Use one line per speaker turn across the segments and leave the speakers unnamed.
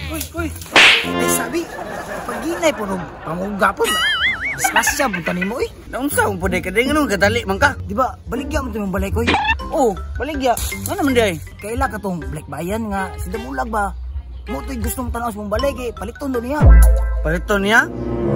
Uy. Ay sabi, paginay po nung pamugapon. Disgrasya punta nimo eh.
Naunsa mo puday ka din ganun kadali man ka.
Di ba, baligya mo itong balay ko eh.
Oh, baligya. Ano man day?
Kaila ka tong Black Bayan nga, si Damulag ba? Mo to'y gustong tanaw sa mong balay kay paliton doon niya.
Paliton niya?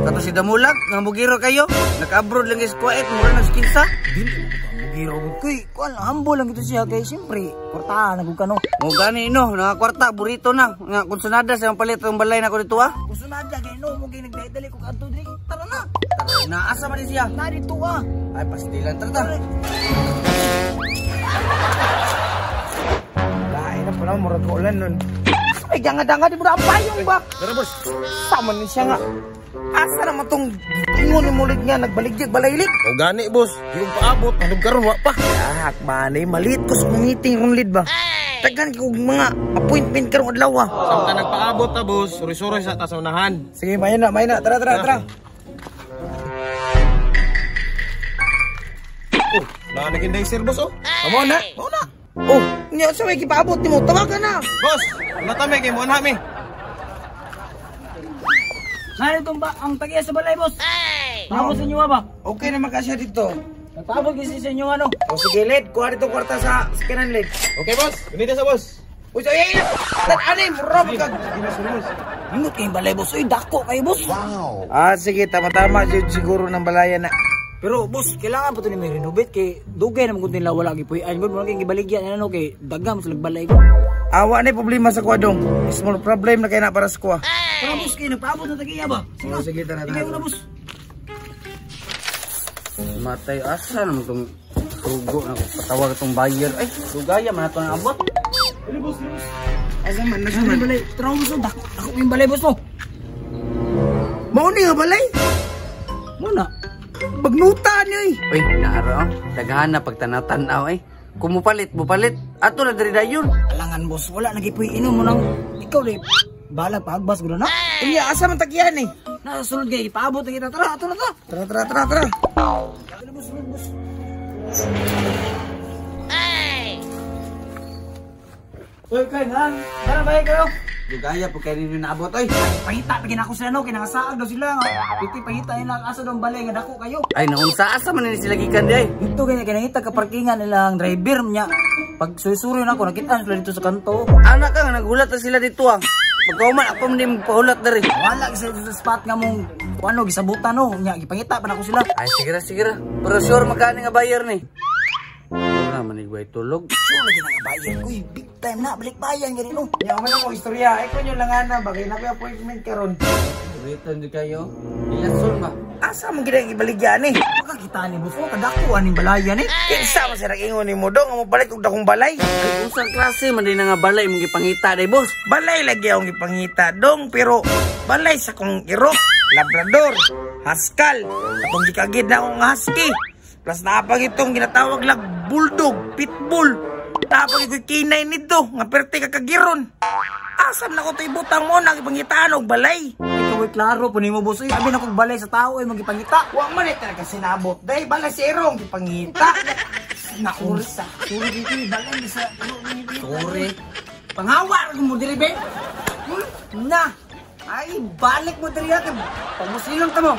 Kato si Damulag, nga bugiro kayo. Naka-abroad lang is quiet, mura nag-skinsa.
Dili, bugiro ko eh. Kuan, humble lang ito siya kay siyempre, kwartahan nagug kano.
Mo gani no, nakakwarta, burrito na. Nga konsonada sa palit ng balay na ko dito ah.
Kusunada kay no, mo kay nagdadali ko kadto diri. Tara na.
Taray, naasa man din siya.
Na dito ah.
Ay, pastilan tara.
Lain na pala murag ulan nun. Ay, ganga-danga di mo na ang payong ba?
Pero boss,
Sama ni siya nga. Asa naman tong ingon ni mulit nga nagbaligjig balaylik.
o gani boss, yung paabot, anong karon wa pa.
Ah, manay malit ko sa meeting rong lead ba? Tagan ko mga appointment karong adlaw ah.
Samta nagpaabot ta boss, suri-suri sa tasaunahan.
Sige, main na. Tara.
Oh, nanakin day sir boss oh.
Amo na. Oh, nya sa may kipaabot nimo, tawagan na.
Boss, natame kay mo anami.
Nay itong ba ang tagiya sa balay, boss? Paabot sa inyo ba?
Okay naman kasi dito.
Nagpaabot kasi sa inyo ano? O sige, led, kuha dito kwarta sa skinan led.
Okay boss, ganito sa boss.
Uy, ay, anay, mura magkag. Ingot kayong balay, boss. Uy, dako kayo, boss.
Wow. Ah, sige, tama-tama siguro ng balayan na.
Pero, boss, kailangan pa ito ni may renovate kay dugay naman kung tinla wala gipuy. Ay, muna kayong gibaligyan, ano, kay dagam sa balay ko.
Awa na problema sa kwadong. Small problem na kaya na para sa kwa.
Pero, boss, kayo nagpaabot na tagiya ba?
Sige, tara.
Ikaw na, boss.
Matay, asa naman itong tugo na patawag itong buyer. Ay, dugaya man ito na abot.
Dali, boss. Asa man, balay. Tara, boss, dako yung balay, boss, mo.
Mauni nga balay.
Muna.
Bagnutan niyo eh. Uy, naaro. Daghan na pagtanatanaw eh. Kung mupalit. Ato na diri dayon.
Alangan, boss, wala nagipuy inom mo nang ikaw rin. Balag paagbas ko na.
Iya, asa man tagiyan eh.
Nasunod kayo, ipaabot na kita. Tara, ato na to.
Tara.
Dali, boss. Uy, kayo, Tara ba kayo?
Dugaya po kayo ninyo naabot ay.
Pangita, pagin ako sila, no? Kinakasaag daw sila. Piti, pangita nila ang asa daw balay nga dako kayo.
Ay, naunsa asa man ni sila gikan di ay.
Ito, kinakita ka parkingan nilang driver niya. Pag suy-suri na ako, nakita sila dito sa kanto.
Anak ka nga, nagulat na sila dito ah. Pagkauman, ako hindi magpahulat na rin.
Wala kasi dito sa spot nga mong, ano, gisabutan, no? Nya, gipangita pa na ako sila.
Ay, sige ra. Pero sure, magkano nga buyer ni? Wala man igway tulog.
Sure, lagi na nga bayan. Uy, big time na, balik bayan, ganun, no?
Nya man ako istorya. Ay ko nyo lang ana bagay na appointment karon. Waitan di kayo. Ilason ba?
Asa mong ginang ibaligyan eh? Makakita ni boss, kadakuan ng balayan eh.
Kinsa man sira ingon ni mo dong mo balik og dakong balay. Ay usang klase man din nga balay mong gipangita day boss.
Balay lagi akong ipangita dong, pero balay sa kong iro, labrador, haskal, atong gikagid na akong husky. Plus napag itong ginatawag lang bulldog, pitbull. Napag ito'y kinay nito, nga perte kakagiron. Asam na ko ito'y butang mo, nagipangitaan og balay. Ikaw ay klaro, punin mo boss, sabi na kong balay sa tao ay magipangita. Huwag man ay talaga sinabot, dahil balay si Erong, gipangita. Nakuri sa, suri dito, balay sa, suri. Panghawa, mo diri be. Na, ay balik mo diri natin, pagmusilong ka mo.